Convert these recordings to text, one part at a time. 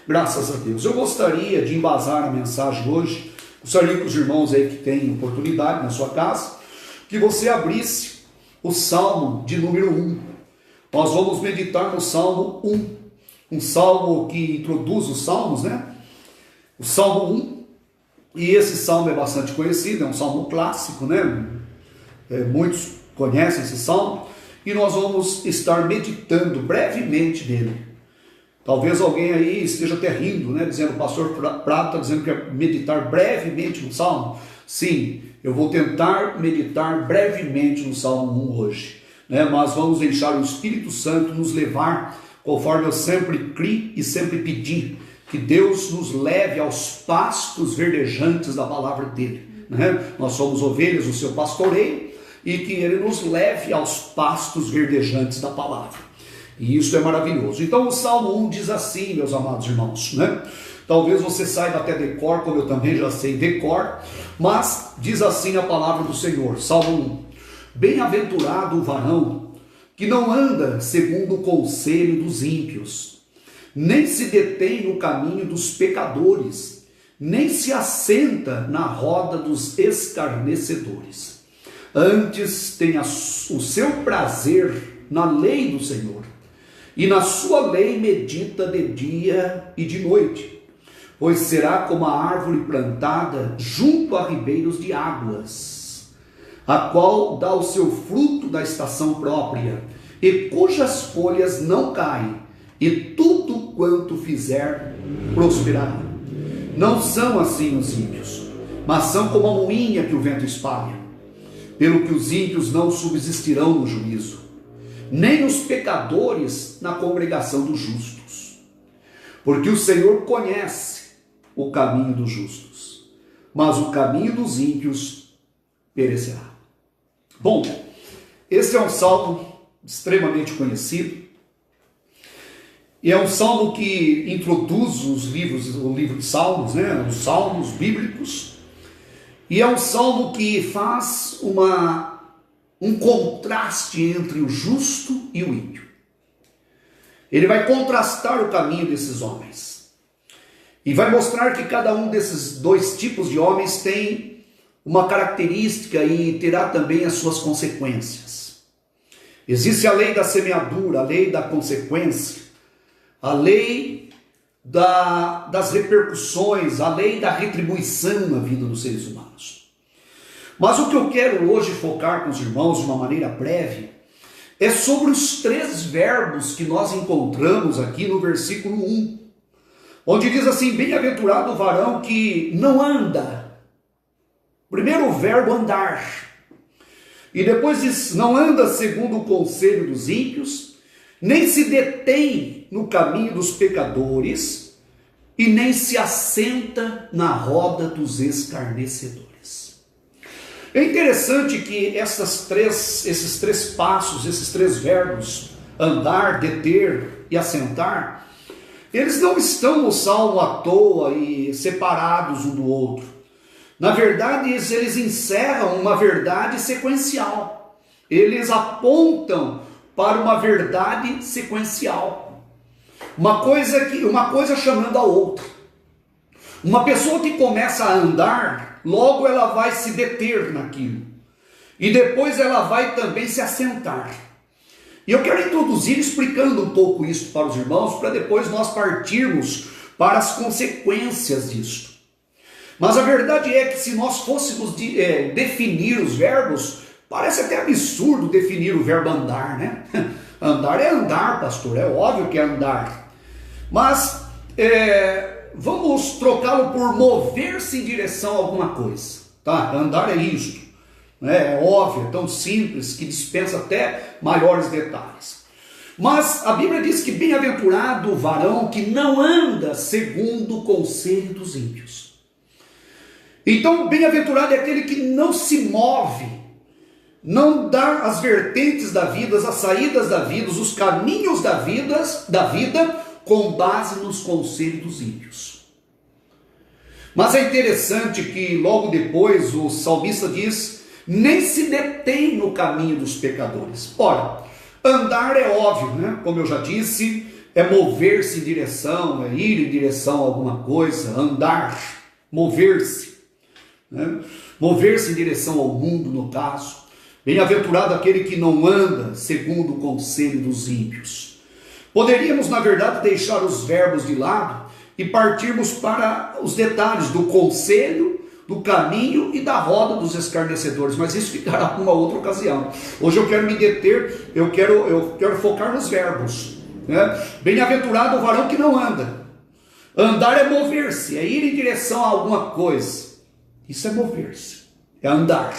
Graças a Deus. Eu gostaria de embasar a mensagem hoje. Gostaria que os irmãos aí que têm oportunidade na sua casa, que você abrisse o Salmo de número 1. Nós vamos meditar no Salmo 1. Um salmo que introduz os salmos, né? O Salmo 1. E esse salmo é bastante conhecido, é um salmo clássico, né? Muitos conhecem esse salmo. E nós vamos estar meditando brevemente nele. Talvez alguém aí esteja até rindo, né? Dizendo, o pastor Prado está dizendo que é meditar brevemente no salmo. Sim, eu vou tentar meditar brevemente no Salmo 1 hoje, né? Mas vamos deixar o Espírito Santo nos levar, conforme eu sempre criei e sempre pedi, que Deus nos leve aos pastos verdejantes da palavra dele, né? Nós somos ovelhas do seu pastoreio e que ele nos leve aos pastos verdejantes da palavra. E isso é maravilhoso. Então o Salmo 1 diz assim, meus amados irmãos, né? Talvez você saiba até decor, como eu também já sei decor, mas diz assim a palavra do Senhor, Salmo 1. Bem-aventurado o varão que não anda segundo o conselho dos ímpios, nem se detém no caminho dos pecadores, nem se assenta na roda dos escarnecedores. Antes tem o seu prazer na lei do Senhor, e na sua lei medita de dia e de noite, pois será como a árvore plantada junto a ribeiros de águas, a qual dá o seu fruto da estação própria, e cujas folhas não caem, e tudo quanto fizer prosperará. Não são assim os ímpios, mas são como a moinha que o vento espalha. Pelo que os ímpios não subsistirão no juízo, nem os pecadores na congregação dos justos. Porque o Senhor conhece o caminho dos justos, mas o caminho dos ímpios perecerá. Bom, esse é um salmo extremamente conhecido, e é um salmo que introduz o livro de Salmos, né? Os salmos bíblicos, e é um salmo que faz um contraste entre o justo e o ímpio. Ele vai contrastar o caminho desses homens. E vai mostrar que cada um desses dois tipos de homens tem uma característica e terá também as suas consequências. Existe a lei da semeadura, a lei da consequência, a lei das repercussões, a lei da retribuição na vida dos seres humanos. Mas o que eu quero hoje focar com os irmãos de uma maneira breve é sobre os 3 verbos que nós encontramos aqui no versículo 1, onde diz assim, bem-aventurado o varão que não anda. Primeiro o verbo andar, e depois diz, não anda segundo o conselho dos ímpios, nem se detém no caminho dos pecadores, e nem se assenta na roda dos escarnecedores. É interessante que esses três passos, esses 3 verbos, andar, deter e assentar, eles não estão no salmo à toa e separados um do outro. Na verdade, eles encerram uma verdade sequencial. Eles apontam para uma verdade sequencial. Uma coisa chamando a outra. Uma pessoa que começa a andar, logo ela vai se deter naquilo. E depois ela vai também se assentar. E eu quero introduzir explicando um pouco isso para os irmãos, para depois nós partirmos para as consequências disso. Mas a verdade é que se nós fôssemos definir os verbos, parece até absurdo definir o verbo andar, né? Andar é andar, pastor, é óbvio que é andar. Mas vamos trocá-lo por mover-se em direção a alguma coisa, tá? Andar é isto, né? É óbvio, é tão simples que dispensa até maiores detalhes. Mas a Bíblia diz que bem-aventurado o varão que não anda segundo o conselho dos ímpios. Então, bem-aventurado é aquele que não se move, não dá as vertentes da vida, as saídas da vida, os caminhos da vida com base nos conselhos dos ímpios. Mas é interessante que logo depois o salmista diz, nem se detém no caminho dos pecadores. Ora, andar é óbvio, né? Como eu já disse, é mover-se em direção, é ir em direção a alguma coisa, andar, mover-se, né? Mover-se em direção ao mundo, no caso. Bem-aventurado aquele que não anda segundo o conselho dos ímpios. Poderíamos, na verdade, deixar os verbos de lado e partirmos para os detalhes do conselho, do caminho e da roda dos escarnecedores, mas isso ficará para uma outra ocasião. Hoje eu quero me deter, eu quero focar nos verbos, né? Bem-aventurado o varão que não anda. Andar é mover-se, é ir em direção a alguma coisa. Isso é mover-se, é andar.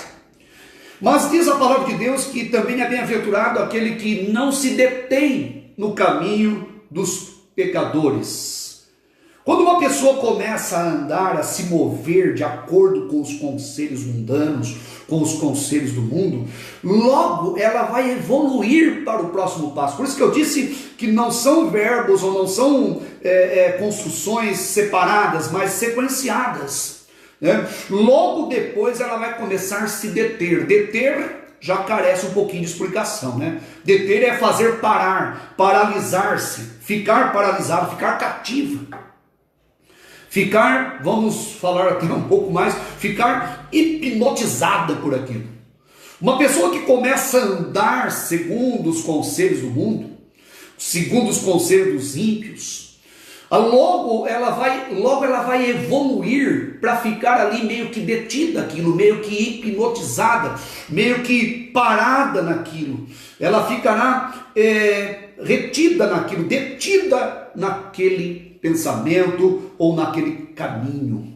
Mas diz a palavra de Deus que também é bem-aventurado aquele que não se detém no caminho dos pecadores. Quando uma pessoa começa a andar, a se mover de acordo com os conselhos mundanos, com os conselhos do mundo, logo ela vai evoluir para o próximo passo. Por isso que eu disse que não são verbos ou não são construções separadas, mas sequenciadas, né? Logo depois ela vai começar a se deter. Deter já carece um pouquinho de explicação, né? Deter é fazer parar, paralisar-se, ficar paralisado, ficar cativo. Ficar, vamos falar até um pouco mais, ficar hipnotizada por aquilo. Uma pessoa que começa a andar segundo os conselhos do mundo, segundo os conselhos dos ímpios, logo ela vai evoluir para ficar ali meio que detida aquilo, meio que hipnotizada, meio que parada naquilo. Ela ficará retida naquilo, detida naquele pensamento ou naquele caminho.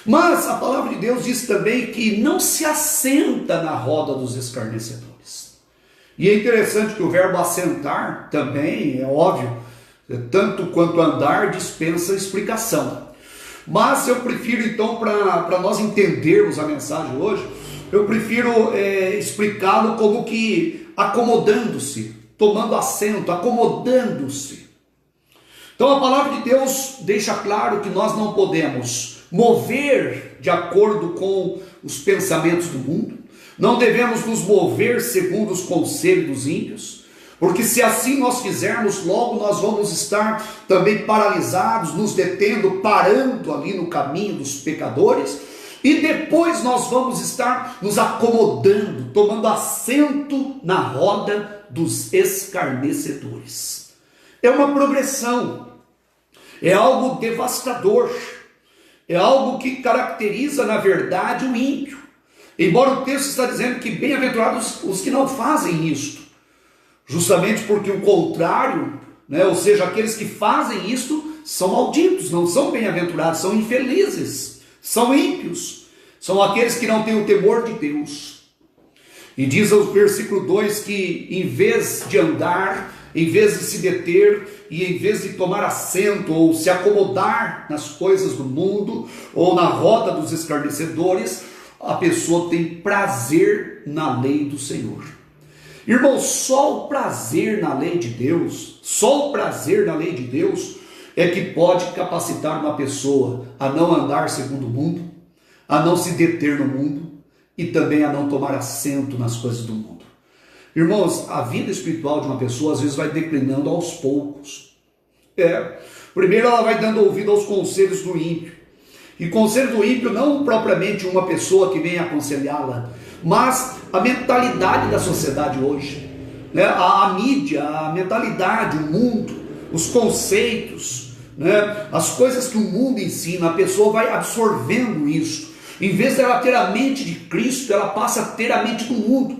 Mas a palavra de Deus diz também que não se assenta na roda dos escarnecedores. E é interessante que o verbo assentar também, é óbvio, tanto quanto andar dispensa explicação. Mas eu prefiro então, para nós entendermos a mensagem hoje, eu prefiro explicá-lo como que acomodando-se, tomando assento, acomodando-se. Então a palavra de Deus deixa claro que nós não podemos mover de acordo com os pensamentos do mundo, não devemos nos mover segundo os conselhos dos ímpios, porque se assim nós fizermos, logo nós vamos estar também paralisados, nos detendo, parando ali no caminho dos pecadores, e depois nós vamos estar nos acomodando, tomando assento na roda dos escarnecedores. É uma progressão, é algo devastador, é algo que caracteriza na verdade o ímpio. Embora o texto está dizendo que bem-aventurados os que não fazem isto, justamente porque o contrário, né, ou seja, aqueles que fazem isto são malditos, não são bem-aventurados, são infelizes, são ímpios, são aqueles que não têm o temor de Deus. E diz o versículo 2 que em vez de andar, em vez de se deter e em vez de tomar assento ou se acomodar nas coisas do mundo ou na roda dos escarnecedores, a pessoa tem prazer na lei do Senhor. Irmão, só o prazer na lei de Deus, só o prazer na lei de Deus é que pode capacitar uma pessoa a não andar segundo o mundo, a não se deter no mundo e também a não tomar assento nas coisas do mundo. Irmãos, a vida espiritual de uma pessoa às vezes vai declinando aos poucos. Primeiro ela vai dando ouvido aos conselhos do ímpio. E conselho do ímpio não propriamente uma pessoa que vem aconselhá-la, mas a mentalidade da sociedade hoje, né? A mídia, a mentalidade, o mundo, os conceitos, né? As coisas que o mundo ensina, a pessoa vai absorvendo isso. Em vez dela ter a mente de Cristo, ela passa a ter a mente do mundo.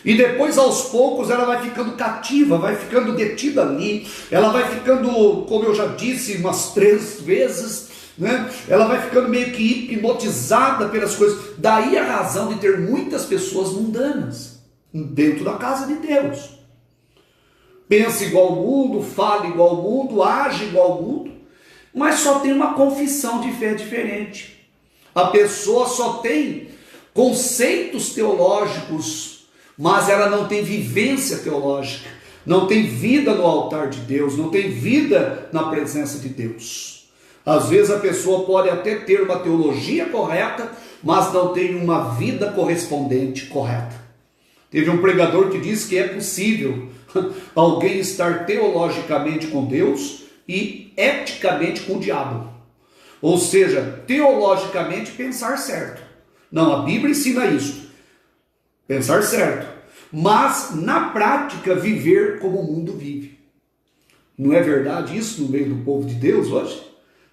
E depois, aos poucos, ela vai ficando cativa, vai ficando detida ali, ela vai ficando, como eu já disse umas 3 vezes, né? Ela vai ficando meio que hipnotizada pelas coisas. Daí a razão de ter muitas pessoas mundanas dentro da casa de Deus. Pensa igual ao mundo, fala igual ao mundo, age igual ao mundo, mas só tem uma confissão de fé diferente. A pessoa só tem conceitos teológicos, mas ela não tem vivência teológica, não tem vida no altar de Deus, não tem vida na presença de Deus. Às vezes a pessoa pode até ter uma teologia correta, mas não tem uma vida correspondente correta. Teve um pregador que disse que é possível Alguém estar teologicamente com Deus e eticamente com o diabo. Ou seja, teologicamente pensar certo. Não, a Bíblia ensina isso. Pensar certo. Mas, na prática, viver como o mundo vive. Não é verdade isso no meio do povo de Deus hoje?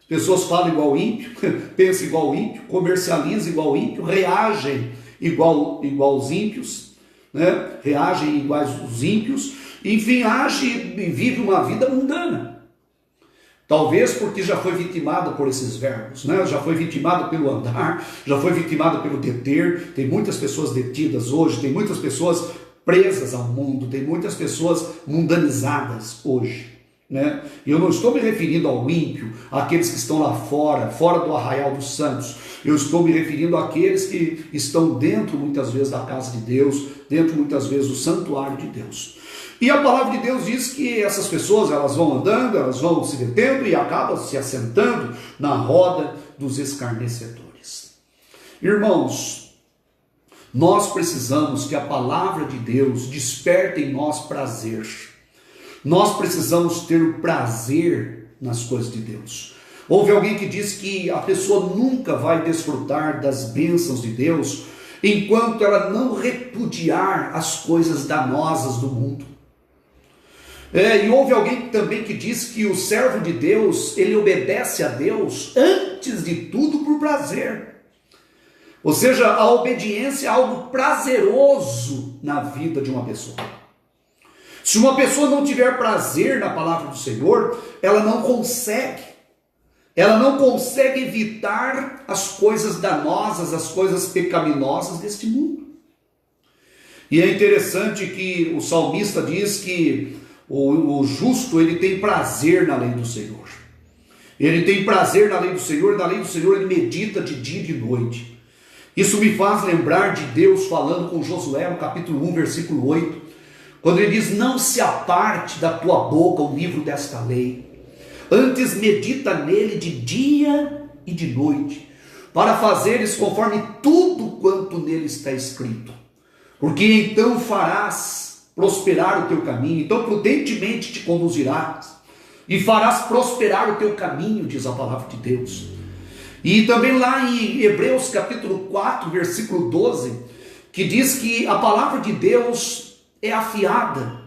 As pessoas falam igual ímpio, pensam igual ímpio, comercializam igual ímpio, reagem igual os ímpios, né? Reagem iguais os ímpios, enfim, age e vive uma vida mundana. Talvez porque já foi vitimado por esses verbos, né? Já foi vitimado pelo andar, já foi vitimado pelo deter. Tem muitas pessoas detidas hoje, tem muitas pessoas presas ao mundo, tem muitas pessoas mundanizadas hoje, né? E eu não estou me referindo ao ímpio, àqueles que estão lá fora do arraial dos santos. Eu estou me referindo àqueles que estão dentro muitas vezes da casa de Deus, dentro muitas vezes do santuário de Deus. E a palavra de Deus diz que essas pessoas, elas vão andando, elas vão se detendo e acabam se assentando na roda dos escarnecedores. Irmãos, nós precisamos que a palavra de Deus desperte em nós prazer. Nós precisamos ter o prazer nas coisas de Deus. Houve alguém que disse que a pessoa nunca vai desfrutar das bênçãos de Deus enquanto ela não repudiar as coisas danosas do mundo. E houve alguém também que diz que o servo de Deus, ele obedece a Deus antes de tudo por prazer. Ou seja, a obediência é algo prazeroso na vida de uma pessoa. Se uma pessoa não tiver prazer na palavra do Senhor, ela não consegue evitar as coisas danosas, as coisas pecaminosas deste mundo. E é interessante que o salmista diz que o justo, ele tem prazer na lei do Senhor. Ele tem prazer na lei do Senhor, e na lei do Senhor ele medita de dia e de noite. Isso me faz lembrar de Deus falando com Josué no capítulo 1, versículo 8, quando ele diz: não se aparte da tua boca o livro desta lei, antes medita nele de dia e de noite, para fazeres conforme tudo quanto nele está escrito, porque então farás prosperar o teu caminho, então prudentemente te conduzirás, e farás prosperar o teu caminho, diz a palavra de Deus. E também lá em Hebreus capítulo 4, versículo 12, que diz que a palavra de Deus é afiada.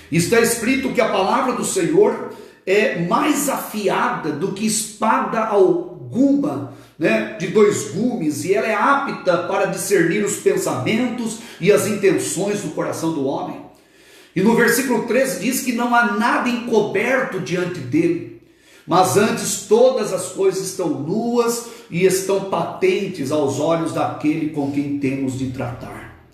Está escrito que a palavra do Senhor é mais afiada do que espada alguma, né, de dois gumes, e ela é apta para discernir os pensamentos e as intenções do coração do homem. E no versículo 13 diz que não há nada encoberto diante dele, mas antes todas as coisas estão nuas e estão patentes aos olhos daquele com quem temos de tratar.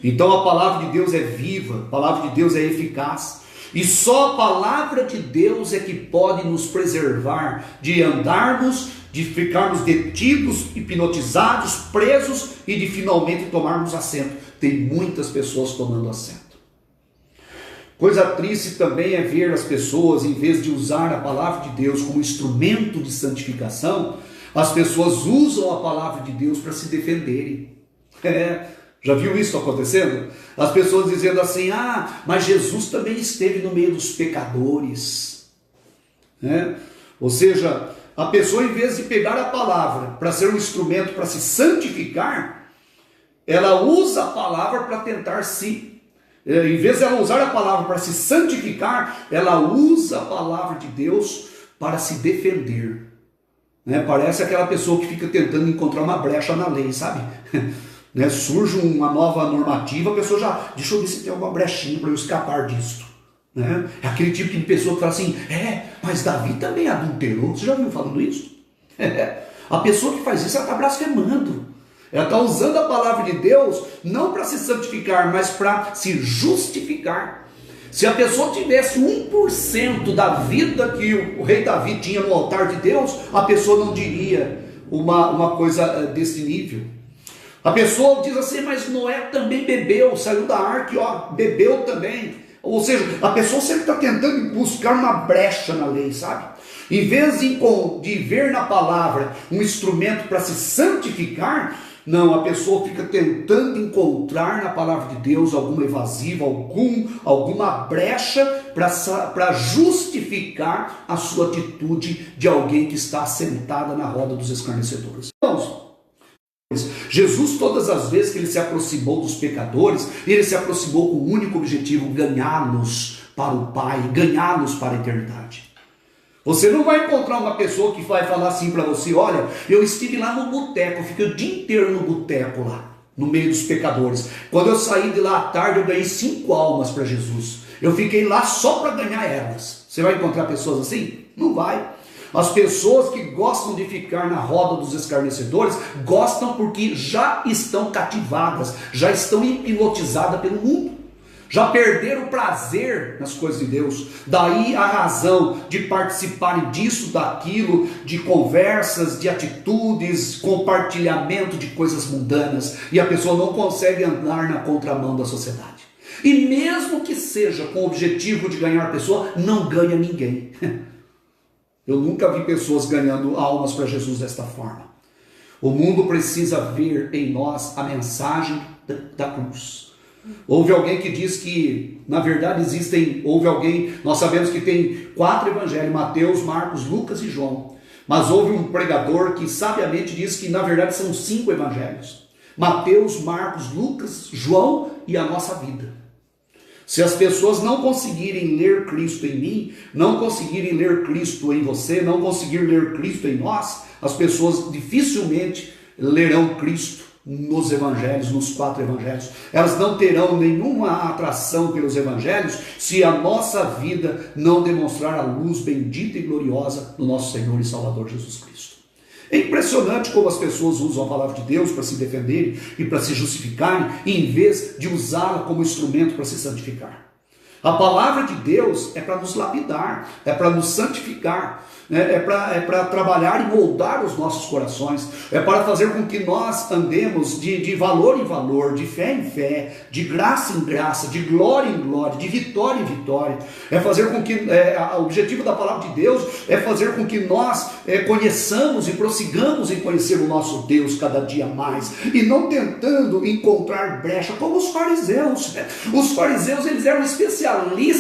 Então a palavra de Deus é viva, a palavra de Deus é eficaz, e só a palavra de Deus é que pode nos preservar de andarmos, de ficarmos detidos, hipnotizados, presos e de finalmente tomarmos assento. Tem muitas pessoas tomando assento. Coisa triste também é ver as pessoas, em vez de usar a palavra de Deus como instrumento de santificação, as pessoas usam a palavra de Deus para se defenderem. Já viu isso acontecendo? As pessoas dizendo assim: mas Jesus também esteve no meio dos pecadores. Ou seja, a pessoa, em vez de pegar a palavra para ser um instrumento para se santificar, ela usa a palavra para tentar em vez de ela usar a palavra para se santificar, ela usa a palavra de Deus para se defender. Parece aquela pessoa que fica tentando encontrar uma brecha na lei, sabe? Surge uma nova normativa, a pessoa já, deixa eu ver se tem alguma brechinha para eu escapar disso. É aquele tipo de pessoa que fala assim: mas Davi também adulterou. Você já ouviu falando isso? A pessoa que faz isso, ela está blasfemando. Ela está usando a palavra de Deus não para se santificar, mas para se justificar. Se a pessoa tivesse 1% da vida que o rei Davi tinha no altar de Deus, a pessoa não diria uma coisa desse nível. A pessoa diz assim: mas Noé também bebeu, saiu da arca, bebeu também. Ou seja, a pessoa sempre está tentando buscar uma brecha na lei, sabe? Em vez de ver na palavra um instrumento para se santificar, Não, a pessoa fica tentando encontrar na palavra de Deus alguma evasiva, alguma brecha para justificar a sua atitude de alguém que está sentada na roda dos escarnecedores. Irmãos, Jesus, todas as vezes que ele se aproximou dos pecadores, ele se aproximou com o único objetivo: ganhá-los para o Pai, ganhá-los para a eternidade. Você não vai encontrar uma pessoa que vai falar assim para você: olha, eu estive lá no boteco, fiquei o dia inteiro no boteco lá, no meio dos pecadores. Quando eu saí de lá à tarde, eu ganhei 5 almas para Jesus. Eu fiquei lá só para ganhar elas. Você vai encontrar pessoas assim? Não vai. As pessoas que gostam de ficar na roda dos escarnecedores gostam porque já estão cativadas, já estão hipnotizadas pelo mundo, já perderam o prazer nas coisas de Deus. Daí a razão de participarem disso, daquilo, de conversas, de atitudes, compartilhamento de coisas mundanas, e a pessoa não consegue andar na contramão da sociedade. E mesmo que seja com o objetivo de ganhar a pessoa, não ganha ninguém. Eu nunca vi pessoas ganhando almas para Jesus desta forma. O mundo precisa ver em nós a mensagem da cruz. Houve alguém que diz que, na verdade, nós sabemos que tem 4 evangelhos: Mateus, Marcos, Lucas e João. Mas houve um pregador que sabiamente diz que, na verdade, são 5 evangelhos: Mateus, Marcos, Lucas, João e a nossa vida. Se as pessoas não conseguirem ler Cristo em mim, não conseguirem ler Cristo em você, não conseguirem ler Cristo em nós, as pessoas dificilmente lerão Cristo nos evangelhos, nos 4 evangelhos. Elas não terão nenhuma atração pelos evangelhos se a nossa vida não demonstrar a luz bendita e gloriosa do nosso Senhor e Salvador Jesus Cristo. É impressionante como as pessoas usam a palavra de Deus para se defenderem e para se justificarem, em vez de usá-la como instrumento para se santificar. A palavra de Deus é para nos lapidar, é para nos santificar, né? É para trabalhar e moldar os nossos corações, é para fazer com que nós andemos de valor em valor, de fé em fé, de graça em graça, de glória em glória, de vitória em vitória. É fazer com que, o objetivo da palavra de Deus é fazer com que nós conheçamos e prossigamos em conhecer o nosso Deus cada dia mais, e não tentando encontrar brecha como os fariseus. Os fariseus, eles eram especialistas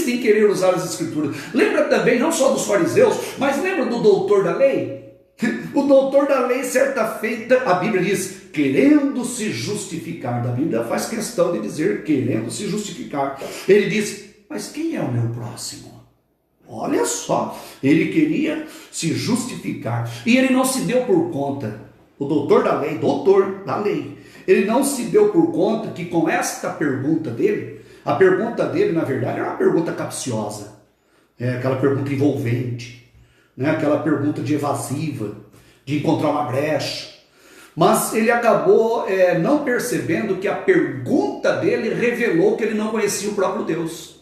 em querer usar as escrituras. Lembra também, não só dos fariseus, mas lembra do doutor da lei? O doutor da lei, certa feita, a Bíblia diz, querendo se justificar. A Bíblia faz questão de dizer querendo se justificar. Ele diz, mas quem é o meu próximo? Olha só, ele queria se justificar. E ele não se deu por conta, o doutor da lei, ele não se deu por conta que com esta pergunta dele, a pergunta dele, na verdade, era uma pergunta capciosa, aquela pergunta envolvente, aquela pergunta de evasiva, de encontrar uma brecha. Mas ele acabou não percebendo que a pergunta dele revelou que ele não conhecia o próprio Deus.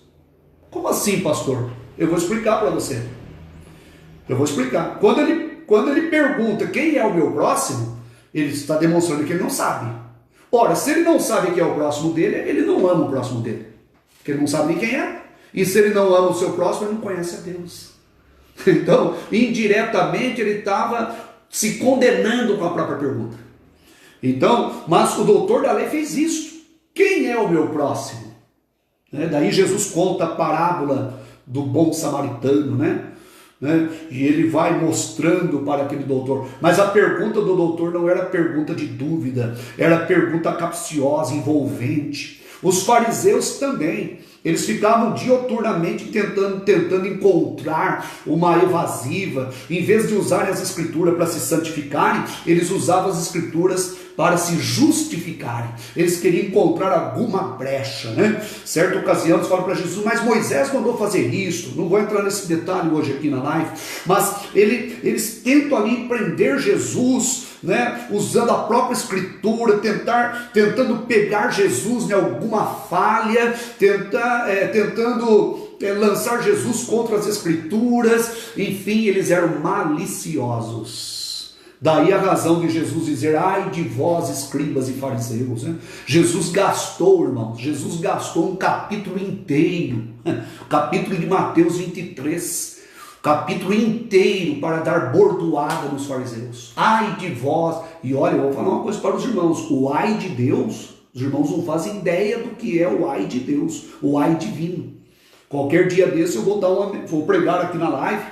Como assim, pastor? Eu vou explicar para você. Eu vou explicar. Quando ele pergunta quem é o meu próximo, ele está demonstrando que ele não sabe. Ora, se ele não sabe quem é o próximo dele, ele não ama o próximo dele. Porque ele não sabe nem quem é. E se ele não ama o seu próximo, ele não conhece a Deus. Então, indiretamente, ele estava se condenando com a própria pergunta. Então, mas o doutor da lei fez isso. Quem é o meu próximo? Daí Jesus conta a parábola do bom samaritano, e ele vai mostrando para aquele doutor. Mas a pergunta do doutor não era pergunta de dúvida, era pergunta capciosa, envolvente. Os fariseus também, eles ficavam dioturnamente tentando encontrar uma evasiva. Em vez de usarem as escrituras para se santificarem, eles usavam as escrituras para se justificarem. Eles queriam encontrar alguma brecha, Certa ocasião eles falam para Jesus, mas Moisés mandou fazer isso. Não vou entrar nesse detalhe hoje aqui na live, mas eles tentam ali prender Jesus, usando a própria escritura, tentando pegar Jesus em alguma falha, tentando lançar Jesus contra as escrituras. Enfim, eles eram maliciosos. Daí a razão de Jesus dizer, ai de vós escribas e fariseus. Jesus gastou, irmãos, um capítulo inteiro, o capítulo de Mateus 23, capítulo inteiro para dar bordoada nos fariseus. Ai de vós! E olha, eu vou falar uma coisa para os irmãos: o ai de Deus, os irmãos não fazem ideia do que é o ai de Deus, o ai divino. Qualquer dia desse eu vou pregar aqui na live,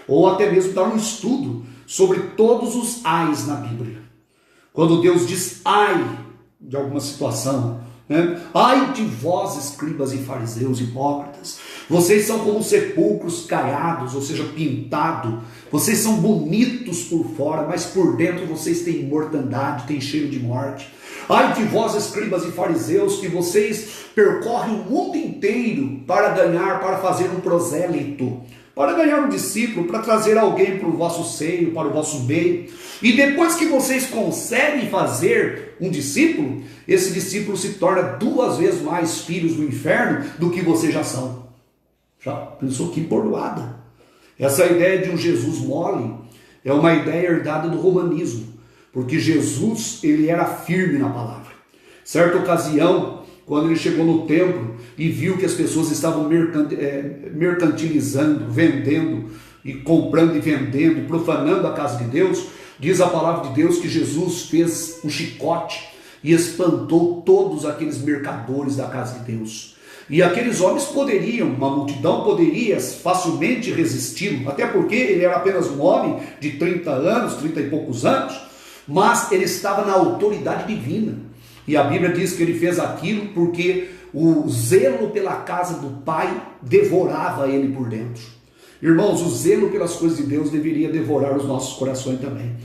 ou até mesmo dar um estudo sobre todos os ais na Bíblia. Quando Deus diz ai de alguma situação, né? Ai de vós, escribas e fariseus hipócritas, vocês são como sepulcros caiados, ou seja, pintado. Vocês são bonitos por fora, mas por dentro vocês têm mortandade, têm cheiro de morte. Ai de vós, escribas e fariseus, que vocês percorrem o mundo inteiro para fazer um prosélito, para ganhar um discípulo, para trazer alguém para o vosso seio, para o vosso meio. E depois que vocês conseguem fazer um discípulo, esse discípulo se torna 2 vezes mais filhos do inferno do que vocês já são. Já pensou que bordoada? Essa ideia de um Jesus mole é uma ideia herdada do romanismo, porque Jesus, ele era firme na palavra. Certa ocasião, quando ele chegou no templo e viu que as pessoas estavam mercantilizando, vendendo, e comprando e vendendo, e profanando a casa de Deus, diz a palavra de Deus que Jesus fez um chicote e espantou todos aqueles mercadores da casa de Deus. E aqueles homens uma multidão poderia facilmente resisti-lo, até porque ele era apenas um homem de 30 anos, 30 e poucos anos, mas ele estava na autoridade divina. E a Bíblia diz que ele fez aquilo porque o zelo pela casa do Pai devorava ele por dentro. Irmãos, o zelo pelas coisas de Deus deveria devorar os nossos corações também.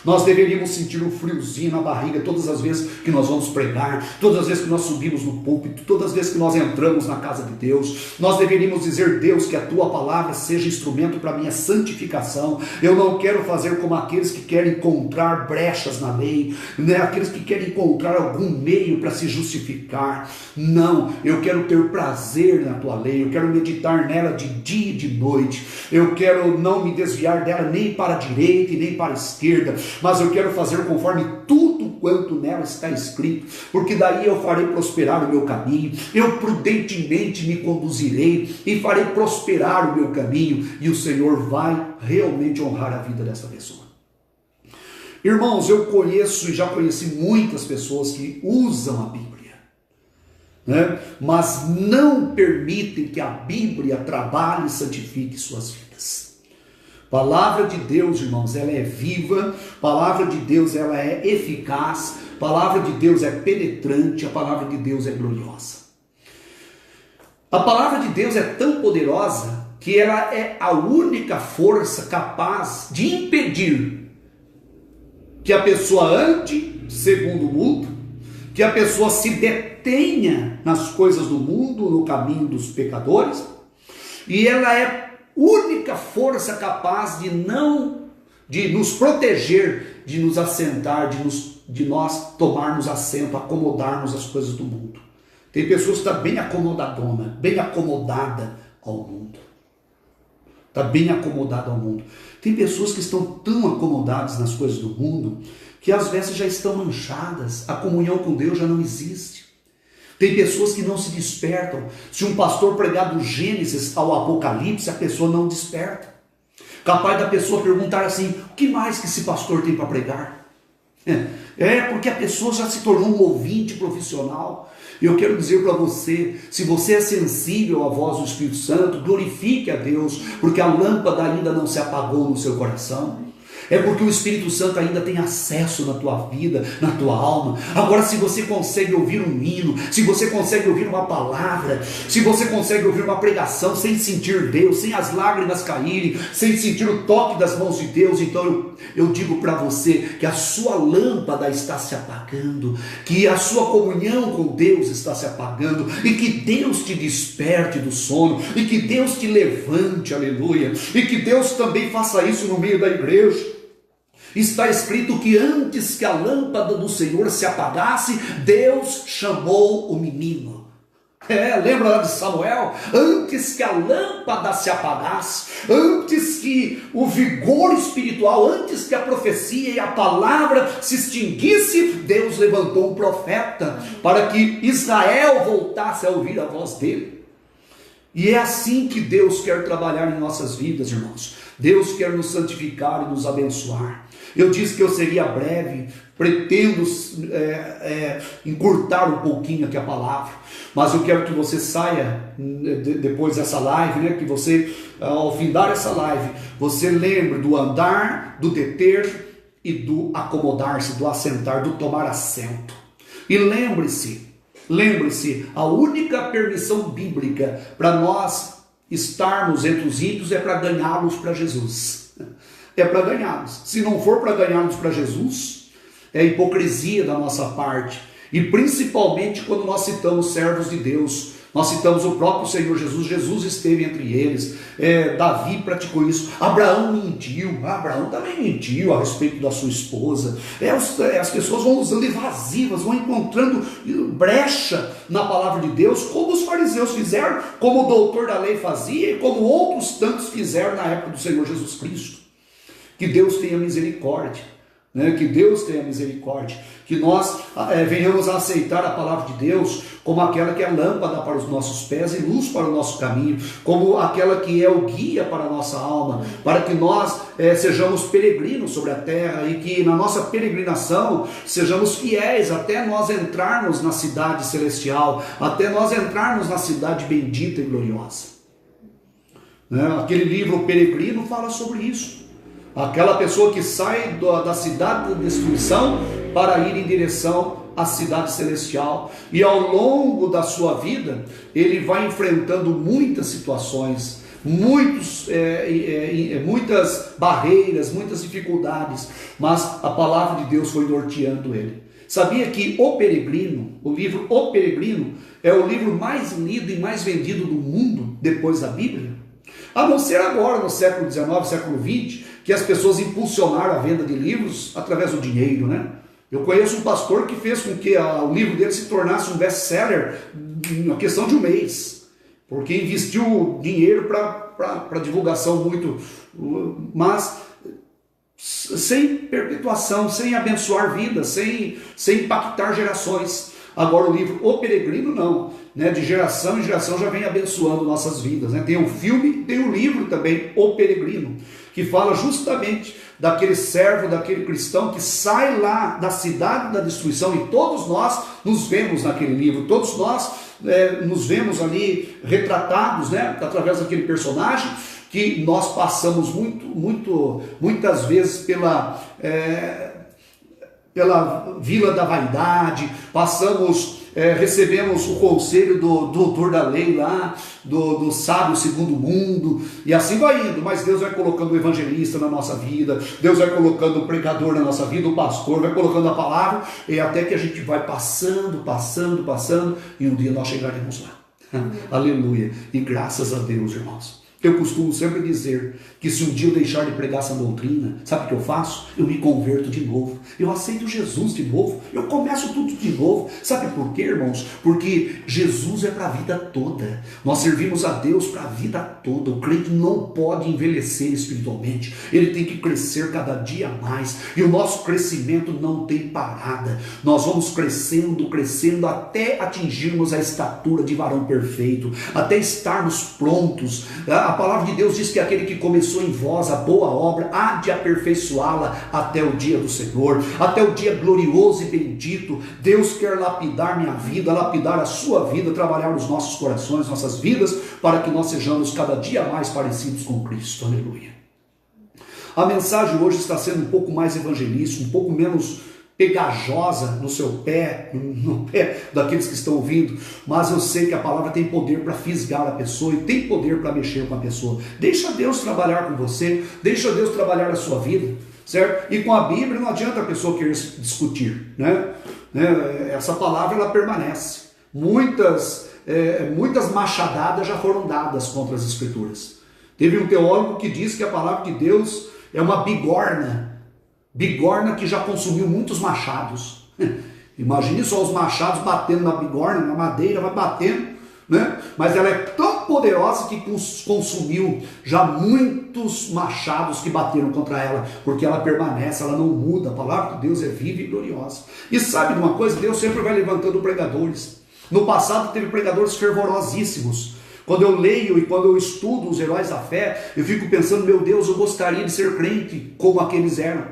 Nós deveríamos sentir um friozinho na barriga todas as vezes que nós vamos pregar, todas as vezes que nós subimos no púlpito, todas as vezes que nós entramos na casa de Deus. Nós deveríamos dizer: Deus, que a tua palavra seja instrumento para a minha santificação. Eu não quero fazer como aqueles que querem encontrar brechas na lei, né? Aqueles que querem encontrar algum meio para se justificar. Não, eu quero ter prazer na tua lei, eu quero meditar nela de dia e de noite. Eu quero não me desviar dela nem para a direita e nem para a esquerda, mas eu quero fazer conforme tudo quanto nela está escrito, porque daí eu farei prosperar o meu caminho, eu prudentemente me conduzirei e farei prosperar o meu caminho, e o Senhor vai realmente honrar a vida dessa pessoa. Irmãos, eu conheço e já conheci muitas pessoas que usam a Bíblia, né? Mas não permitem que a Bíblia trabalhe e santifique suas vidas. Palavra de Deus, irmãos, ela é viva, palavra de Deus, ela é eficaz, palavra de Deus é penetrante, a palavra de Deus é gloriosa. A palavra de Deus é tão poderosa que ela é a única força capaz de impedir que a pessoa ande segundo o mundo, que a pessoa se detenha nas coisas do mundo, no caminho dos pecadores, e ela é única força capaz de nos proteger, de nos assentar, de nós tomarmos assento, acomodarmos as coisas do mundo. Tem pessoas que estão bem acomodadona, bem acomodada ao mundo. Está bem acomodada ao mundo. Tem pessoas que estão tão acomodadas nas coisas do mundo que as vestes já estão manchadas, a comunhão com Deus já não existe. Tem pessoas que não se despertam. Se um pastor pregar do Gênesis ao Apocalipse, a pessoa não desperta. Capaz da pessoa perguntar assim: o que mais que esse pastor tem para pregar? Porque a pessoa já se tornou um ouvinte profissional. Eu quero dizer para você, se você é sensível à voz do Espírito Santo, glorifique a Deus, porque a lâmpada ainda não se apagou no seu coração. É porque o Espírito Santo ainda tem acesso na tua vida, na tua alma. Agora, se você consegue ouvir um hino, se você consegue ouvir uma palavra, se você consegue ouvir uma pregação sem sentir Deus, sem as lágrimas caírem, sem sentir o toque das mãos de Deus, então eu digo para você que a sua lâmpada está se apagando, que a sua comunhão com Deus está se apagando, e que Deus te desperte do sono, e que Deus te levante, aleluia, e que Deus também faça isso no meio da igreja. Está escrito que antes que a lâmpada do Senhor se apagasse, Deus chamou o menino. Lembra lá de Samuel? Antes que a lâmpada se apagasse, antes que o vigor espiritual, antes que a profecia e a palavra se extinguisse, Deus levantou um profeta para que Israel voltasse a ouvir a voz dele. E é assim que Deus quer trabalhar em nossas vidas, irmãos. Deus quer nos santificar e nos abençoar. Eu disse que eu seria breve, pretendo encurtar um pouquinho aqui a palavra, mas eu quero que você saia depois dessa live, né, que você, ao findar essa live, você lembre do andar, do deter e do acomodar-se, do assentar, do tomar assento. E lembre-se, a única permissão bíblica para nós estarmos entre os ímpios é para ganhá-los para Jesus. É para ganhá-los. Se não for para ganhá-los para Jesus, é hipocrisia da nossa parte. E principalmente quando nós citamos servos de Deus, nós citamos o próprio Senhor Jesus. Jesus esteve entre eles, Davi praticou isso, Abraão mentiu, Abraão também mentiu a respeito da sua esposa. As pessoas vão usando evasivas, vão encontrando brecha na palavra de Deus, como os fariseus fizeram, como o doutor da lei fazia e como outros tantos fizeram na época do Senhor Jesus Cristo. Que Deus tenha misericórdia, né? Que Deus tenha misericórdia, que nós venhamos a aceitar a palavra de Deus como aquela que é lâmpada para os nossos pés e luz para o nosso caminho, como aquela que é o guia para a nossa alma, para que nós sejamos peregrinos sobre a terra e que na nossa peregrinação sejamos fiéis até nós entrarmos na cidade celestial, até nós entrarmos na cidade bendita e gloriosa. Aquele livro O Peregrino fala sobre isso. Aquela pessoa que sai da cidade da destruição para ir em direção à cidade celestial. E ao longo da sua vida, ele vai enfrentando muitas situações, muitas barreiras, muitas dificuldades, mas a palavra de Deus foi norteando ele. Sabia que O Peregrino, o livro O Peregrino, é o livro mais lido e mais vendido do mundo depois da Bíblia? A não ser agora, no século XIX, século XX, que as pessoas impulsionaram a venda de livros através do dinheiro, né? Eu conheço um pastor que fez com que o livro dele se tornasse um best-seller na questão de um mês, porque investiu dinheiro para divulgação muito, mas sem perpetuação, sem abençoar vidas, sem impactar gerações. Agora o livro O Peregrino não, né? De geração em geração já vem abençoando nossas vidas, né? Tem um filme, tem um livro também, O Peregrino, que fala justamente daquele servo, daquele cristão que sai lá da cidade da destruição, e todos nós nos vemos naquele livro, todos nós nos vemos ali retratados, né? Através daquele personagem, que nós passamos muitas vezes pela vila da vaidade, recebemos o conselho do doutor da lei lá, do sábio segundo mundo, e assim vai indo, mas Deus vai colocando o evangelista na nossa vida, Deus vai colocando o pregador na nossa vida, o pastor vai colocando a palavra, e até que a gente vai passando, e um dia nós chegaremos lá. Aleluia, e graças a Deus, irmãos. Eu costumo sempre dizer que se um dia eu deixar de pregar essa doutrina, sabe o que eu faço? Eu me converto de novo, eu aceito Jesus de novo, eu começo tudo de novo. Sabe por quê, irmãos? Porque Jesus é para a vida toda, nós servimos a Deus para a vida toda. O crente não pode envelhecer espiritualmente, ele tem que crescer cada dia mais, e o nosso crescimento não tem parada. Nós vamos crescendo até atingirmos a estatura de varão perfeito, até estarmos prontos. A palavra de Deus diz que aquele que começou em vós a boa obra há de aperfeiçoá-la até o dia do Senhor, até o dia glorioso e bendito. Deus quer lapidar minha vida, lapidar a sua vida, trabalhar nos nossos corações, nossas vidas, para que nós sejamos cada dia mais parecidos com Cristo. Aleluia. A mensagem hoje está sendo um pouco mais evangelística, um pouco menos pegajosa no seu pé, no pé daqueles que estão ouvindo, mas eu sei que a palavra tem poder para fisgar a pessoa e tem poder para mexer com a pessoa. Deixa Deus trabalhar com você, deixa Deus trabalhar na sua vida, certo? E com a Bíblia não adianta a pessoa querer discutir, né? Essa palavra ela permanece. Muitas machadadas já foram dadas contra as Escrituras. Teve um teólogo que disse que a palavra de Deus é uma bigorna que já consumiu muitos machados. Imagine só os machados batendo na bigorna, na madeira, vai batendo, né? Mas ela é tão poderosa que consumiu já muitos machados que bateram contra ela, porque ela permanece, ela não muda. A palavra de Deus é viva e gloriosa. E sabe de uma coisa? Deus sempre vai levantando pregadores. No passado teve pregadores fervorosíssimos, Quando eu leio e quando eu estudo os heróis da fé, eu fico pensando, meu Deus, eu gostaria de ser crente como aqueles eram,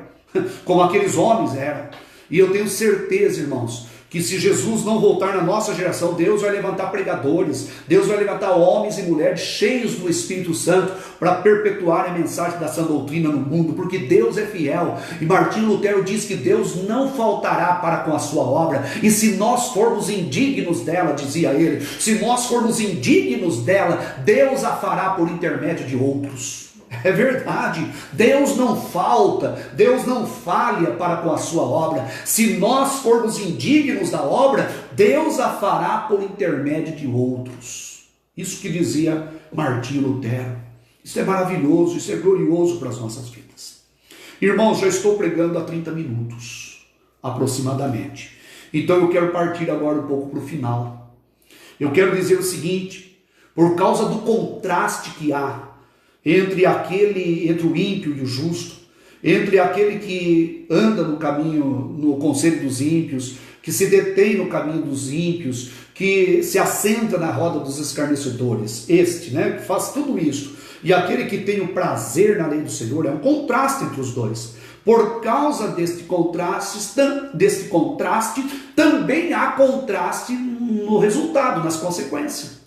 como aqueles homens eram. E eu tenho certeza, irmãos, que se Jesus não voltar na nossa geração, Deus vai levantar pregadores, Deus vai levantar homens e mulheres cheios do Espírito Santo para perpetuar a mensagem da sã doutrina no mundo, porque Deus é fiel. E Martinho Lutero diz que Deus não faltará para com a sua obra, e se nós formos indignos dela, dizia ele, se nós formos indignos dela, Deus a fará por intermédio de outros. É verdade, Deus não falta, Deus não falha para com a sua obra. Se nós formos indignos da obra, Deus a fará por intermédio de outros. Isso que dizia Martinho Lutero. Isso é maravilhoso, isso é glorioso para as nossas vidas. Irmãos, já estou pregando há 30 minutos, aproximadamente. Então eu quero partir agora um pouco para o final. Eu quero dizer o seguinte, por causa do contraste que há entre o ímpio e o justo, entre aquele que anda no caminho, no conselho dos ímpios, que se detém no caminho dos ímpios, que se assenta na roda dos escarnecedores, que faz tudo isso, e aquele que tem o prazer na lei do Senhor, é um contraste entre os dois. Por causa deste contraste, também há contraste no resultado, nas consequências.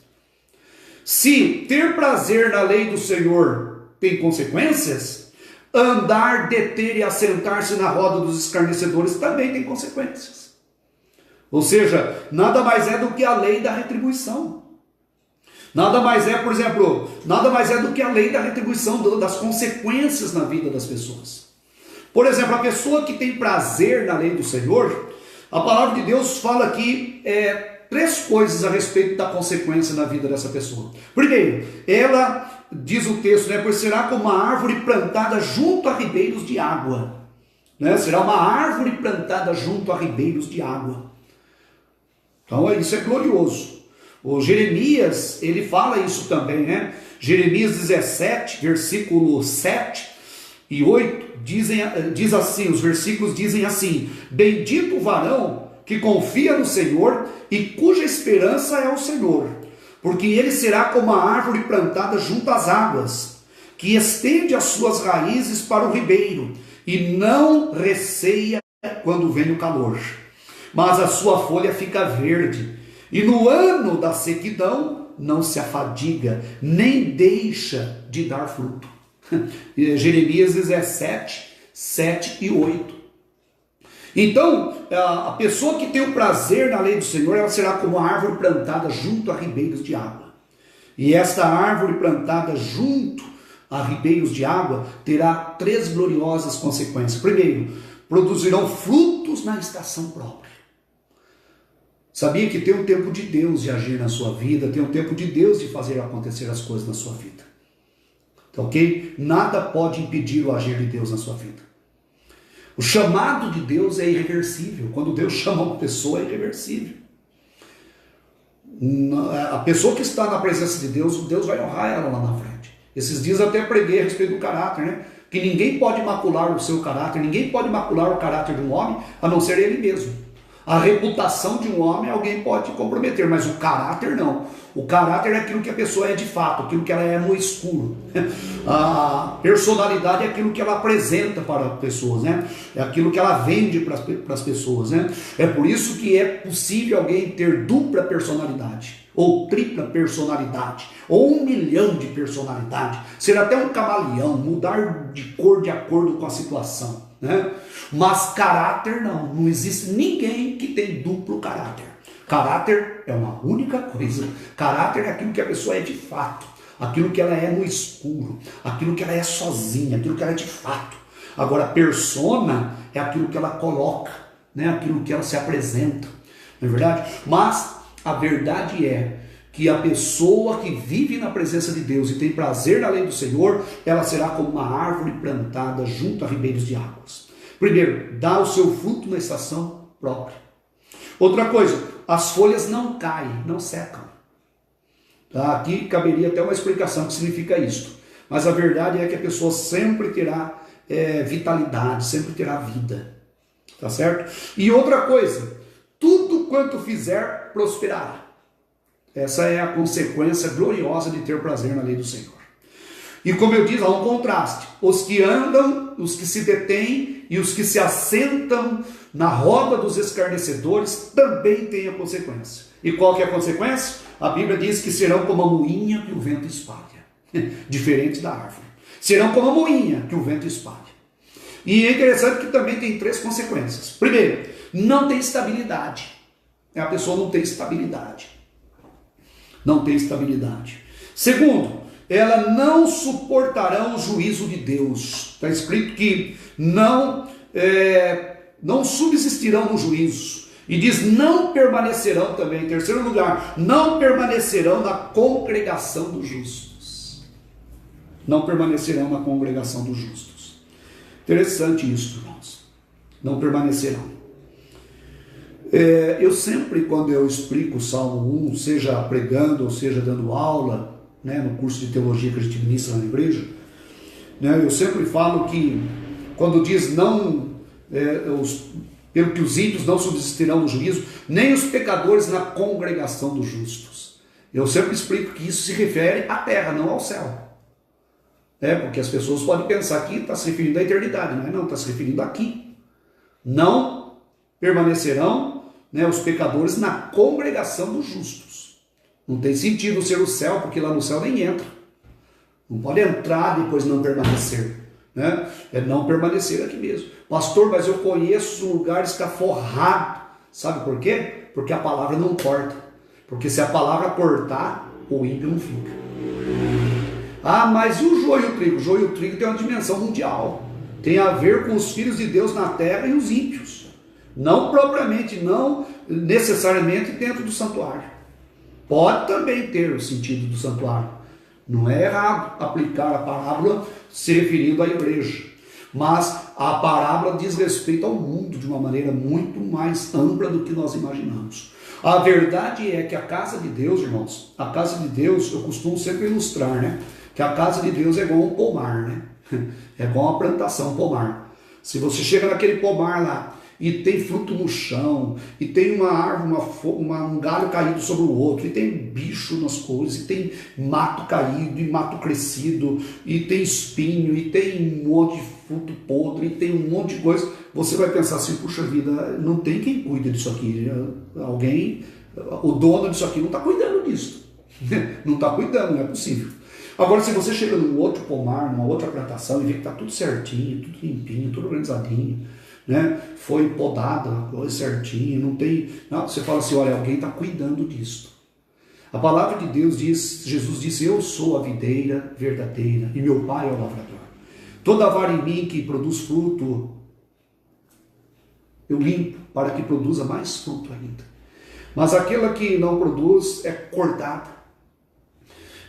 Se ter prazer na lei do Senhor tem consequências, andar, deter e assentar-se na roda dos escarnecedores também tem consequências. Ou seja, nada mais é do que a lei da retribuição. Nada mais é, por exemplo, nada mais é do que a lei da retribuição, das consequências na vida das pessoas. Por exemplo, a pessoa que tem prazer na lei do Senhor, a palavra de Deus fala aqui três coisas a respeito da consequência na vida dessa pessoa. Primeiro, ela, diz o texto, pois será como uma árvore plantada junto a ribeiros de água. Será uma árvore plantada junto a ribeiros de água. Então isso é glorioso. O Jeremias, ele fala isso também, Jeremias 17, versículo 7 e 8, diz assim, os versículos dizem assim, bendito o varão que confia no Senhor e cuja esperança é o Senhor, porque ele será como a árvore plantada junto às águas, que estende as suas raízes para o ribeiro, e não receia quando vem o calor, mas a sua folha fica verde, e no ano da sequidão não se afadiga, nem deixa de dar fruto. Jeremias 17, 7 e 8. Então, a pessoa que tem o prazer na lei do Senhor, ela será como a árvore plantada junto a ribeiros de água. E esta árvore plantada junto a ribeiros de água terá três gloriosas consequências. Primeiro, produzirão frutos na estação própria. Sabia que tem um tempo de Deus de agir na sua vida, tem um tempo de Deus de fazer acontecer as coisas na sua vida. Ok? Nada pode impedir o agir de Deus na sua vida. O chamado de Deus é irreversível. Quando Deus chama uma pessoa, é irreversível. A pessoa que está na presença de Deus, Deus vai honrar ela lá na frente. Esses dias até preguei a respeito do caráter, que ninguém pode macular o seu caráter, ninguém pode macular o caráter de um homem, a não ser ele mesmo. A reputação de um homem alguém pode comprometer, mas o caráter não. O caráter é aquilo que a pessoa é de fato, aquilo que ela é no escuro. A personalidade é aquilo que ela apresenta para as pessoas, é aquilo que ela vende para as pessoas. É por isso que é possível alguém ter dupla personalidade, ou tripla personalidade, ou 1 milhão de personalidade, ser até um camaleão, mudar de cor de acordo com a situação. Mas caráter não existe ninguém que tem duplo caráter. Caráter é uma única coisa. Caráter é aquilo que a pessoa é de fato, aquilo que ela é no escuro, aquilo que ela é sozinha, aquilo que ela é de fato. Agora, persona é aquilo que ela coloca, aquilo que ela se apresenta, não é verdade? Mas a verdade é que a pessoa que vive na presença de Deus e tem prazer na lei do Senhor, ela será como uma árvore plantada junto a ribeiros de águas. Primeiro, dá o seu fruto na estação própria. Outra coisa, as folhas não caem, não secam. Aqui caberia até uma explicação do que significa isso. Mas a verdade é que a pessoa sempre terá vitalidade, sempre terá vida. Tá certo? E outra coisa, tudo quanto fizer prosperará. Essa é a consequência gloriosa de ter prazer na lei do Senhor. E como eu disse, há um contraste. Os que andam, os que se detêm e os que se assentam na roda dos escarnecedores também têm a consequência. E qual que é a consequência? A Bíblia diz que serão como a moinha que o vento espalha. Diferente da árvore. Serão como a moinha que o vento espalha. E é interessante que também tem 3 consequências. Primeiro, não tem estabilidade. A pessoa não tem estabilidade. Não tem estabilidade. Segundo, ela não suportará o juízo de Deus. Está escrito que não subsistirão no juízo. E diz, não permanecerão também, em terceiro lugar, não permanecerão na congregação dos justos. Não permanecerão na congregação dos justos. Interessante isso, irmãos. Não permanecerão. Eu sempre, quando eu explico o Salmo 1, seja pregando ou seja dando aula, né, no curso de teologia que a gente ministra na igreja, né, eu sempre falo que quando diz não, pelo que os ímpios não subsistirão no juízo, nem os pecadores na congregação dos justos. Eu sempre explico que isso se refere à terra, não ao céu. Porque as pessoas podem pensar que está se referindo à eternidade, não, está se referindo aqui. Não permanecerão, né, os pecadores na congregação dos justos. Não tem sentido ser o céu, porque lá no céu nem entra. Não pode entrar e depois não permanecer. Né? É não permanecer aqui mesmo. Pastor, mas eu conheço lugares que está forrado. Sabe por quê? Porque a palavra não corta. Porque se a palavra cortar, o ímpio não fica. Mas e o joio e o trigo? O joio e o trigo tem uma dimensão mundial. Tem a ver com os filhos de Deus na terra e os ímpios. Não propriamente, não necessariamente dentro do santuário. Pode também ter o sentido do santuário. Não é errado aplicar a parábola se referindo à igreja. Mas a parábola diz respeito ao mundo de uma maneira muito mais ampla do que nós imaginamos. A verdade é que a casa de Deus, irmãos, a casa de Deus, eu costumo sempre ilustrar, né? Que a casa de Deus é igual um pomar, né? É igual uma plantação, um pomar. Se você chega naquele pomar lá e tem fruto no chão, e tem uma árvore, um galho caído sobre o outro, e tem bicho nas coisas, e tem mato caído, e mato crescido, e tem espinho, e tem um monte de fruto podre, e tem um monte de coisa, você vai pensar assim, puxa vida, não tem quem cuide disso aqui, alguém, o dono disso aqui não está cuidando disso, não está cuidando, não é possível. Agora, se você chega num outro pomar, numa outra plantação, e vê que está tudo certinho, tudo limpinho, tudo organizadinho, né? Foi podada, coisa certinho, não tem. Não, você fala assim, olha, alguém está cuidando disso. A palavra de Deus diz, Jesus disse, eu sou a videira verdadeira e meu pai é o lavrador. Toda vara em mim que produz fruto, eu limpo para que produza mais fruto ainda. Mas aquela que não produz é cortada.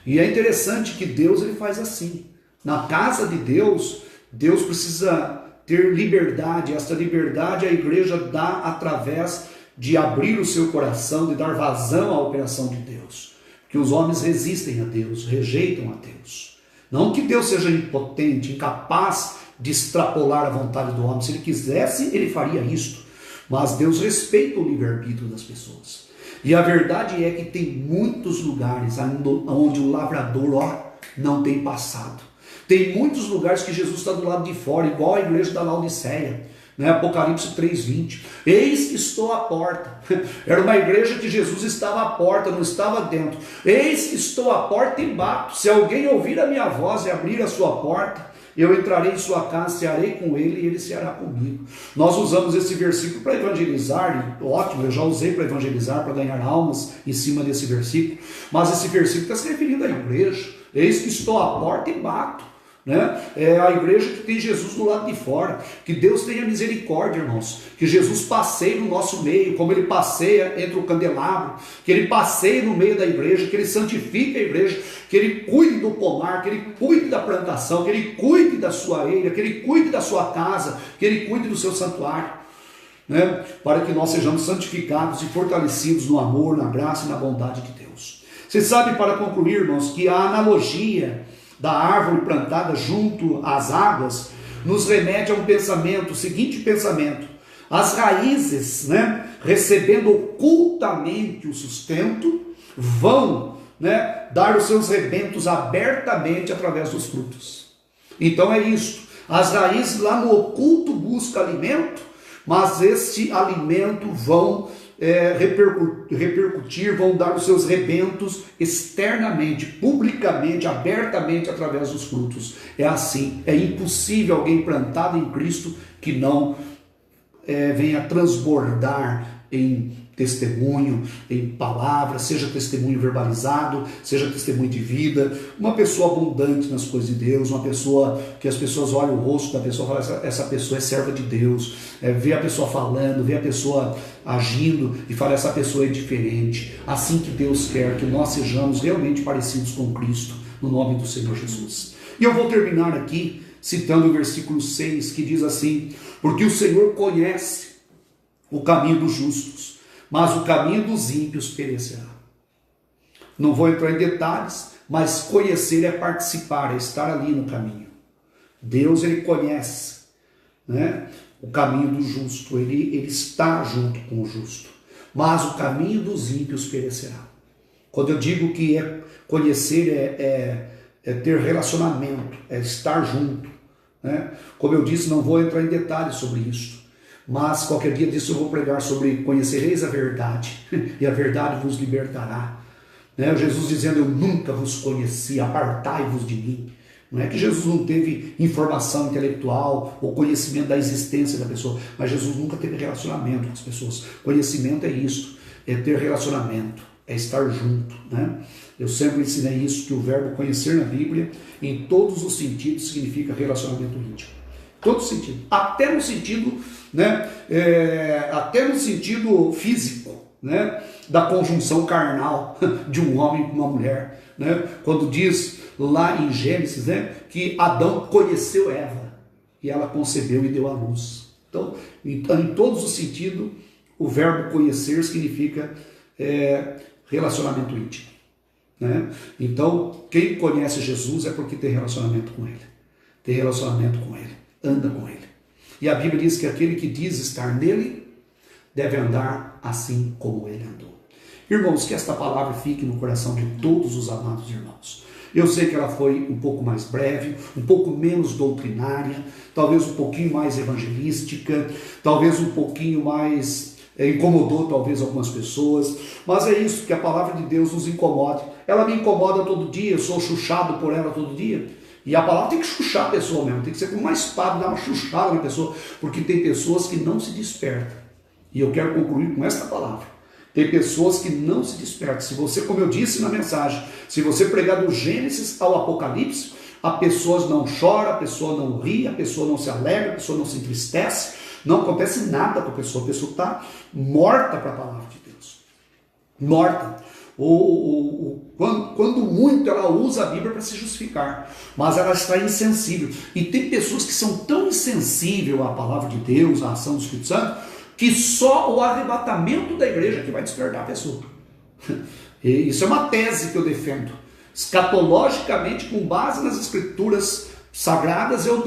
E é interessante que Deus ele faz assim. Na casa de Deus, Deus precisa ter liberdade. Essa liberdade a igreja dá através de abrir o seu coração, de dar vazão à operação de Deus. Porque os homens resistem a Deus, rejeitam a Deus. Não que Deus seja impotente, incapaz de extrapolar a vontade do homem. Se ele quisesse, ele faria isto. Mas Deus respeita o livre-arbítrio das pessoas. E a verdade é que tem muitos lugares onde o lavrador não tem passado. Tem muitos lugares que Jesus está do lado de fora, igual a igreja da Laodiceia, né? Apocalipse 3:20. Eis que estou à porta. Era uma igreja que Jesus estava à porta, não estava dentro. Eis que estou à porta e bato. Se alguém ouvir a minha voz e abrir a sua porta, eu entrarei em sua casa, cearei com ele e ele ceará comigo. Nós usamos esse versículo para evangelizar, e ótimo, eu já usei para evangelizar, para ganhar almas em cima desse versículo, mas esse versículo está se referindo à igreja. Eis que estou à porta e bato. Né? É a igreja que tem Jesus do lado de fora. Que Deus tenha misericórdia, irmãos. Que Jesus passeie no nosso meio, como ele passeia entre o candelabro, que ele passeie no meio da igreja, que ele santifique a igreja, que ele cuide do pomar, que ele cuide da plantação, que ele cuide da sua eira, que ele cuide da sua casa, que ele cuide do seu santuário, né? Para que nós sejamos santificados e fortalecidos no amor, na graça e na bondade de Deus. Você sabe, para concluir, irmãos, que a analogia da árvore plantada junto às águas nos remete a um pensamento, o seguinte pensamento: as raízes, né, recebendo ocultamente o sustento, vão, né, dar os seus rebentos abertamente através dos frutos. Então é isso. As raízes lá no oculto buscam alimento, mas este alimento vão repercutir, vão dar os seus rebentos externamente, publicamente, abertamente através dos frutos. É assim. É impossível alguém plantado em Cristo que não venha transbordar em testemunho, em palavras, seja testemunho verbalizado, seja testemunho de vida, uma pessoa abundante nas coisas de Deus, uma pessoa que as pessoas olham o rosto da pessoa e falam, essa pessoa é serva de Deus, vê a pessoa falando, vê a pessoa agindo e fala, essa pessoa é diferente. Assim que Deus quer que nós sejamos realmente parecidos com Cristo, no nome do Senhor Jesus. E eu vou terminar aqui citando o versículo 6, que diz assim, porque o Senhor conhece o caminho dos justos, mas o caminho dos ímpios perecerá. Não vou entrar em detalhes, mas conhecer é participar, é estar ali no caminho. Deus, ele conhece, né, o caminho do justo, ele está junto com o justo, mas o caminho dos ímpios perecerá. Quando eu digo que conhecer é ter relacionamento, é estar junto, né? Como eu disse, não vou entrar em detalhes sobre isso, mas qualquer dia disso eu vou pregar sobre conhecereis a verdade, e a verdade vos libertará. Né? Jesus dizendo, eu nunca vos conheci, apartai-vos de mim. Não é que Jesus não teve informação intelectual ou conhecimento da existência da pessoa, mas Jesus nunca teve relacionamento com as pessoas. Conhecimento é isso, é ter relacionamento, é estar junto. Né? Eu sempre ensinei isso, que o verbo conhecer na Bíblia, em todos os sentidos, significa relacionamento íntimo. Todo sentido, até no sentido, né, até no sentido físico, né, da conjunção carnal de um homem com uma mulher, né, quando diz lá em Gênesis, né, que Adão conheceu Eva e ela concebeu e deu à luz. Então, em todos os sentidos, o verbo conhecer significa relacionamento íntimo, né? Então, quem conhece Jesus é porque tem relacionamento com ele, tem relacionamento com ele, anda com ele. E a Bíblia diz que aquele que diz estar nele deve andar assim como ele andou. Irmãos, que esta palavra fique no coração de todos os amados irmãos. Eu sei que ela foi um pouco mais breve, um pouco menos doutrinária, talvez um pouquinho mais evangelística, talvez um pouquinho mais incomodou talvez algumas pessoas, mas é isso, que a palavra de Deus nos incomode. Ela me incomoda todo dia, eu sou chuchado por ela todo dia. E a palavra tem que chuchar a pessoa mesmo, tem que ser como uma espada, dar uma chuchada na pessoa, porque tem pessoas que não se despertam. E eu quero concluir com esta palavra. Tem pessoas que não se despertam. Se você, como eu disse na mensagem, se você pregar do Gênesis ao Apocalipse, a pessoa não chora, a pessoa não ri, a pessoa não se alegra, a pessoa não se entristece, não acontece nada com a pessoa está morta para a palavra de Deus. Morta. Quando muito ela usa a Bíblia para se justificar, mas ela está insensível. E tem pessoas que são tão insensíveis à palavra de Deus, à ação do Espírito Santo, que só o arrebatamento da igreja que vai despertar a pessoa. E isso é uma tese que eu defendo. Escatologicamente, com base nas escrituras sagradas, eu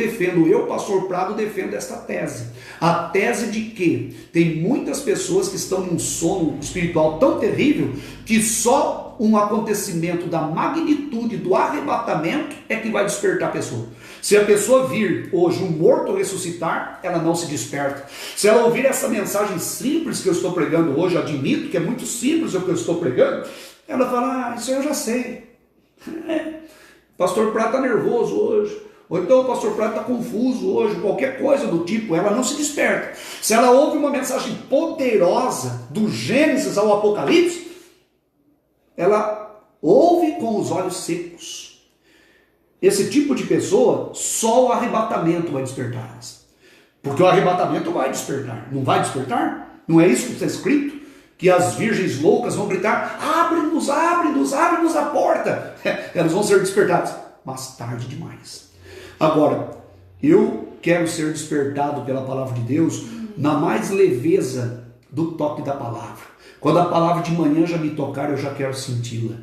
pastor Prado, defendo esta tese. A tese de que tem muitas pessoas que estão num sono espiritual tão terrível que só um acontecimento da magnitude do arrebatamento é que vai despertar a pessoa. Se a pessoa vir hoje um morto ressuscitar, ela não se desperta. Se ela ouvir essa mensagem simples que eu estou pregando hoje, eu admito que é muito simples o que eu estou pregando, ela fala, isso eu já sei. Pastor Prado está nervoso hoje. Ou então o pastor Prado está confuso hoje, qualquer coisa do tipo, ela não se desperta. Se ela ouve uma mensagem poderosa do Gênesis ao Apocalipse, ela ouve com os olhos secos. Esse tipo de pessoa, só o arrebatamento vai despertar. Porque o arrebatamento vai despertar. Não vai despertar? Não é isso que está escrito? Que as virgens loucas vão gritar, abre-nos, abre-nos, abre-nos a porta. Elas vão ser despertadas, mas tarde demais. Agora, eu quero ser despertado pela palavra de Deus na mais leveza do toque da palavra. Quando a palavra de manhã já me tocar, eu já quero senti-la.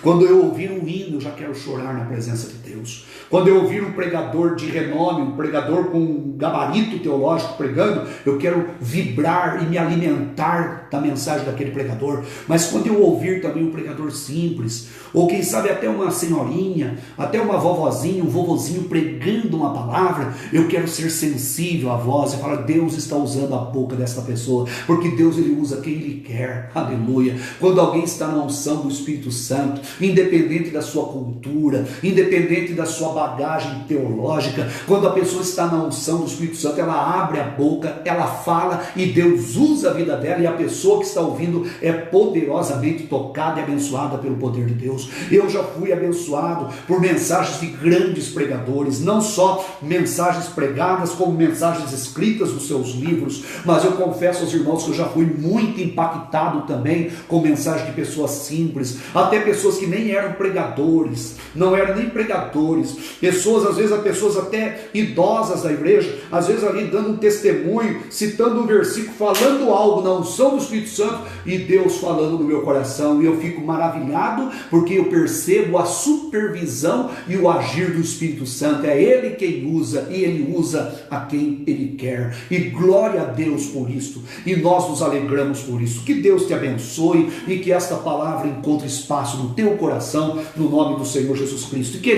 Quando eu ouvir um hino, eu já quero chorar na presença de Deus. Quando eu ouvir um pregador de renome, um pregador com um gabarito teológico pregando, eu quero vibrar e me alimentar da mensagem daquele pregador. Mas quando eu ouvir também um pregador simples, ou quem sabe até uma senhorinha, até uma vovozinha, um vovozinho pregando uma palavra, eu quero ser sensível à voz e falar: Deus está usando a boca desta pessoa, porque Deus ele usa quem ele quer. Aleluia. Quando alguém está na unção do Espírito Santo, independente da sua cultura, independente da sua bagagem teológica, quando a pessoa está na unção do Espírito Santo, ela abre a boca, ela fala e Deus usa a vida dela, e a pessoa que está ouvindo é poderosamente tocada e abençoada pelo poder de Deus. Eu já fui abençoado por mensagens de grandes pregadores, não só mensagens pregadas, como mensagens escritas nos seus livros, mas eu confesso aos irmãos que eu já fui muito impactado também com mensagem de pessoas simples, até pessoas que nem eram pregadores, não eram nem pregadores, pessoas, às vezes, pessoas até idosas da igreja, às vezes ali dando um testemunho, citando um versículo, falando algo na unção do Espírito Santo, e Deus falando no meu coração, e eu fico maravilhado, porque eu percebo a supervisão e o agir do Espírito Santo. É Ele quem usa, e Ele usa a quem Ele quer, e glória a Deus por isto, e nós nos alegramos por isso. Que Deus te abençoe, e que esta palavra encontre espaço no teu coração, no nome do Senhor Jesus Cristo. E que